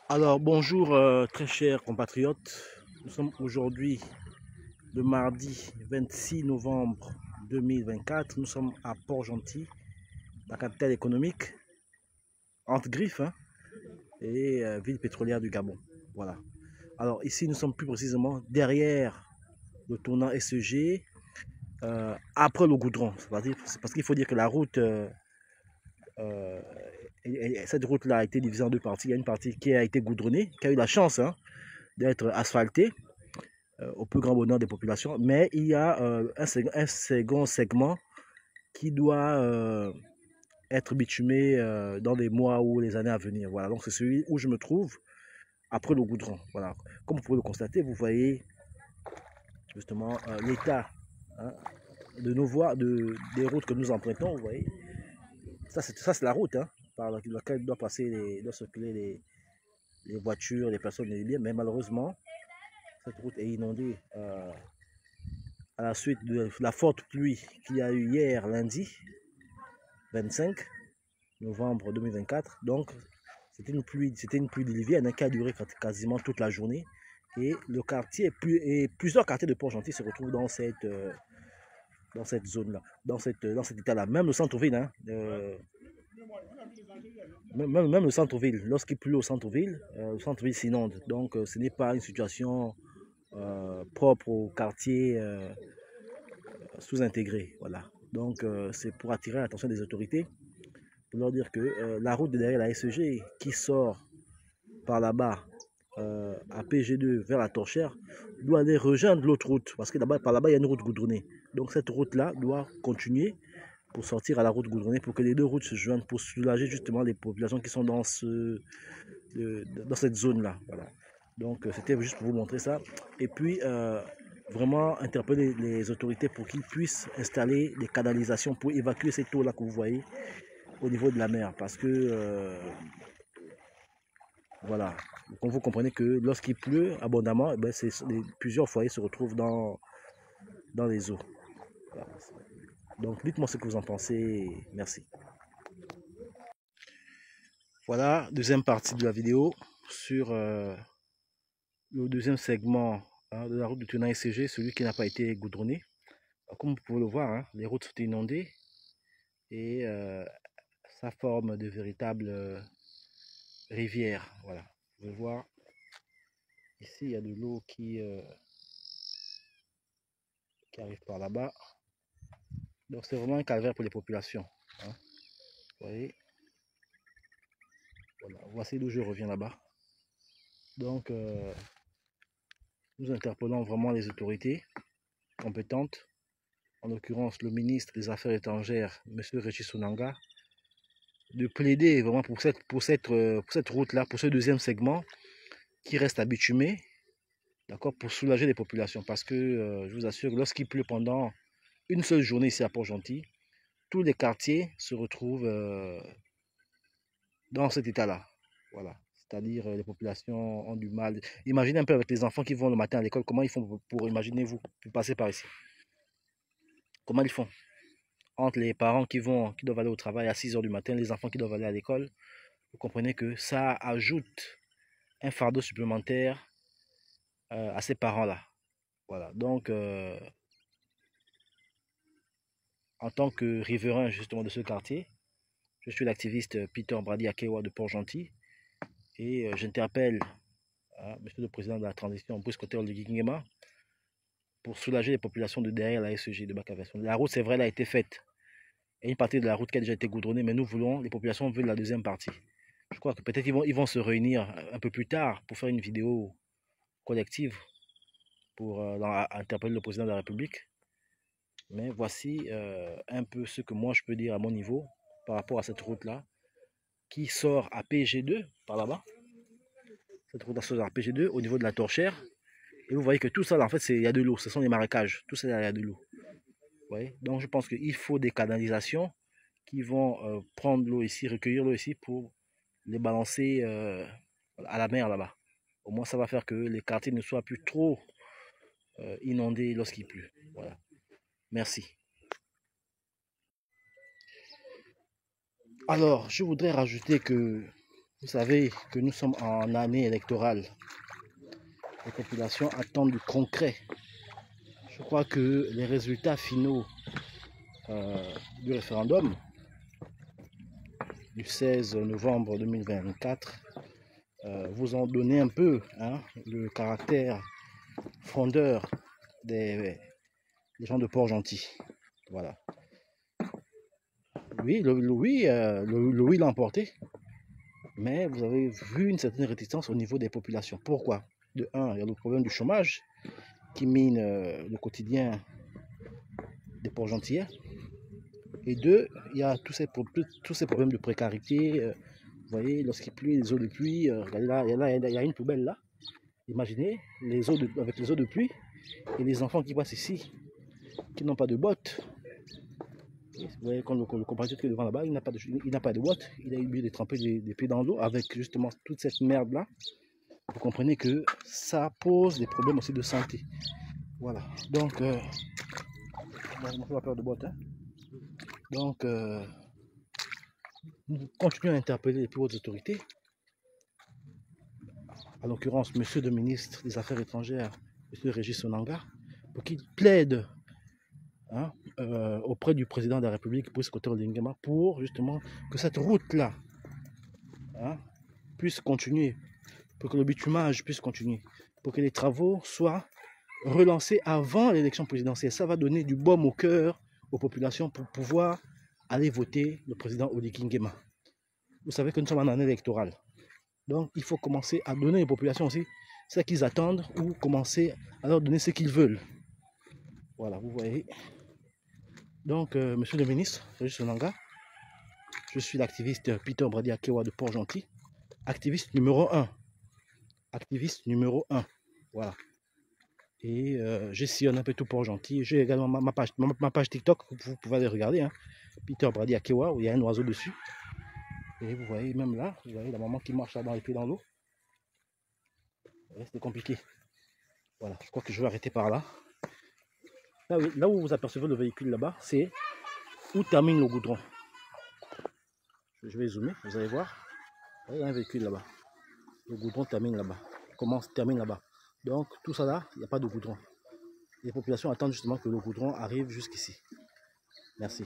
Alors bonjour très chers compatriotes, nous sommes aujourd'hui le mardi 26 novembre 2024, nous sommes à Port-Gentil, la capitale économique, entre griffes, hein, et ville pétrolière du Gabon. Voilà. Alors ici nous sommes plus précisément derrière le tournant SEG, après le goudron. C'est parce qu'il faut dire que la route, cette route-là a été divisée en deux parties. Il y a une partie qui a été goudronnée, qui a eu la chance, hein, d'être asphaltée, au plus grand bonheur des populations, mais il y a un second segment qui doit être bitumé dans les mois ou les années à venir. Voilà, donc c'est celui où je me trouve après le goudron. Voilà, comme vous pouvez le constater, vous voyez justement l'état, hein, de nos voies, des routes que nous empruntons. Vous voyez, ça c'est la route, hein, par laquelle doivent passer, doivent circuler les voitures, les personnes et les biens, mais malheureusement cette route est inondée à la suite de la forte pluie qu'il y a eu hier lundi 25 novembre 2024. Donc c'était une pluie diluvienne qui a duré quasiment toute la journée. Et le quartier et plusieurs quartiers de Port-Gentil se retrouvent dans cette zone-là, dans cet état-là. Même le centre-ville, hein, même le centre-ville, lorsqu'il pleut au centre-ville, le centre-ville s'inonde. Donc ce n'est pas une situation propre au quartier sous-intégré. Voilà. Donc c'est pour attirer l'attention des autorités, pour leur dire que la route de derrière la SEG qui sort par là-bas à PG2 vers la Torchère doit aller rejoindre l'autre route, parce que par là-bas il y a une route goudronnée. Donc cette route-là doit continuer pour sortir à la route goudronnée, pour que les deux routes se joignent, pour soulager justement les populations qui sont dans cette zone-là. Voilà. Donc c'était juste pour vous montrer ça. Et puis vraiment interpeller les autorités pour qu'ils puissent installer des canalisations pour évacuer cette eau-là que vous voyez au niveau de la mer. Parce que voilà, donc vous comprenez que lorsqu'il pleut abondamment, eh ben, plusieurs foyers se retrouvent dans les eaux. Voilà. Donc dites-moi ce que vous en pensez. Merci. Voilà, deuxième partie de la vidéo sur le deuxième segment, hein, de la route du tournant SCG, celui qui n'a pas été goudronné. Comme vous pouvez le voir, hein, les routes sont inondées et ça forme de véritables rivières. Voilà, vous pouvez voir, ici il y a de l'eau qui arrive par là-bas. Donc c'est vraiment un calvaire pour les populations, hein. Vous voyez, voilà, voici d'où je reviens là-bas. Donc nous interpellons vraiment les autorités compétentes, en l'occurrence le ministre des Affaires étrangères, M. Régis Sonanga, de plaider vraiment pour cette route-là, pour ce deuxième segment qui reste à bitumer, d'accord, pour soulager les populations. Parce que je vous assure, lorsqu'il pleut pendant une seule journée ici à Port-Gentil, tous les quartiers se retrouvent dans cet état-là. Voilà. C'est-à-dire les populations ont du mal. Imaginez un peu avec les enfants qui vont le matin à l'école, comment ils font pour imaginez-vous, pour passer par ici. Comment ils font? Entre les parents qui doivent aller au travail à 6 h du matin, les enfants qui doivent aller à l'école, vous comprenez que ça ajoute un fardeau supplémentaire à ces parents-là. Voilà. Donc, en tant que riverain justement de ce quartier, je suis l'activiste Peter Brady Akewa de Port-Gentil et j'interpelle Monsieur le Président de la Transition, Brice Cotter de Guinguema, pour soulager les populations de derrière la SEG de Bac-Aversion. La route, c'est vrai, elle a été faite. Il y a une partie de la route qui a déjà été goudronnée, mais nous voulons, les populations veulent la deuxième partie. Je crois que peut-être ils vont se réunir un peu plus tard pour faire une vidéo collective pour interpeller le Président de la République. Mais voici un peu ce que moi je peux dire à mon niveau par rapport à cette route-là qui sort à PG2 par là-bas. Cette route-là sort à PG2 au niveau de la Torchère. Et vous voyez que tout ça, là, en fait, il y a de l'eau. Ce sont des marécages. Tout ça, il y a de l'eau. Donc, je pense qu'il faut des canalisations qui vont prendre l'eau ici, recueillir l'eau ici pour les balancer à la mer là-bas. Au moins, ça va faire que les quartiers ne soient plus trop inondés lorsqu'il pleut. Voilà. Merci. Alors, je voudrais rajouter que Vous savez que nous sommes en année électorale. Les populations attendent du concret. Je crois que les résultats finaux du référendum du 16 novembre 2024 vous ont donné un peu le caractère fondeur des gens de Port-Gentil. Voilà. Oui, le oui l'a emporté, mais vous avez vu une certaine réticence au niveau des populations. Pourquoi? De un, il y a le problème du chômage qui mine le quotidien des Port-Gentillais. Et deux, il y a tous ces problèmes de précarité. Vous voyez, lorsqu'il pleut, les eaux de pluie, regardez là, il y a une poubelle là. Imaginez avec les eaux de pluie et les enfants qui passent ici, qui n'ont pas de bottes. Vous voyez, quand le compatriote qui est devant là-bas, il n'a pas de bottes, il a oublié de tremper des pieds dans l'eau avec justement toute cette merde là. Vous comprenez que ça pose des problèmes aussi de santé. Voilà. Donc, moi je n'ai pas peur de bottes. Hein. Donc, nous continuons à interpeller les plus hautes autorités. En l'occurrence, monsieur le ministre des Affaires étrangères, monsieur Régis Sonanga, pour qu'il plaide auprès du président de la République, Brice Oligui Nguema, pour justement que cette route-là puisse continuer, pour que le bitumage puisse continuer, pour que les travaux soient relancés avant l'élection présidentielle. Ça va donner du baume au cœur aux populations pour pouvoir aller voter le président Oligui Nguema. Vous savez que nous sommes en année électorale. Donc, il faut commencer à donner aux populations aussi ce qu'ils attendent ou commencer à leur donner ce qu'ils veulent. Voilà, vous voyez. Donc, monsieur le ministre, Régis Sonanga, je suis l'activiste Peter Brady Akewa de Port-Gentil, activiste numéro 1. Activiste numéro 1. Voilà. Et je sillonne un peu tout Port-Gentil. J'ai également ma page TikTok, vous pouvez aller regarder. Hein, Peter Brady Akewa, où il y a un oiseau dessus. Et vous voyez même là, vous voyez la maman qui marche là dans les pieds dans l'eau. C'est compliqué. Voilà, je crois que je vais arrêter par là. Là où vous apercevez le véhicule là-bas, c'est où termine le goudron. Je vais zoomer, vous allez voir. Il y a un véhicule là-bas. Le goudron termine là-bas. Termine là-bas. Donc tout ça là, il n'y a pas de goudron. Les populations attendent justement que le goudron arrive jusqu'ici. Merci.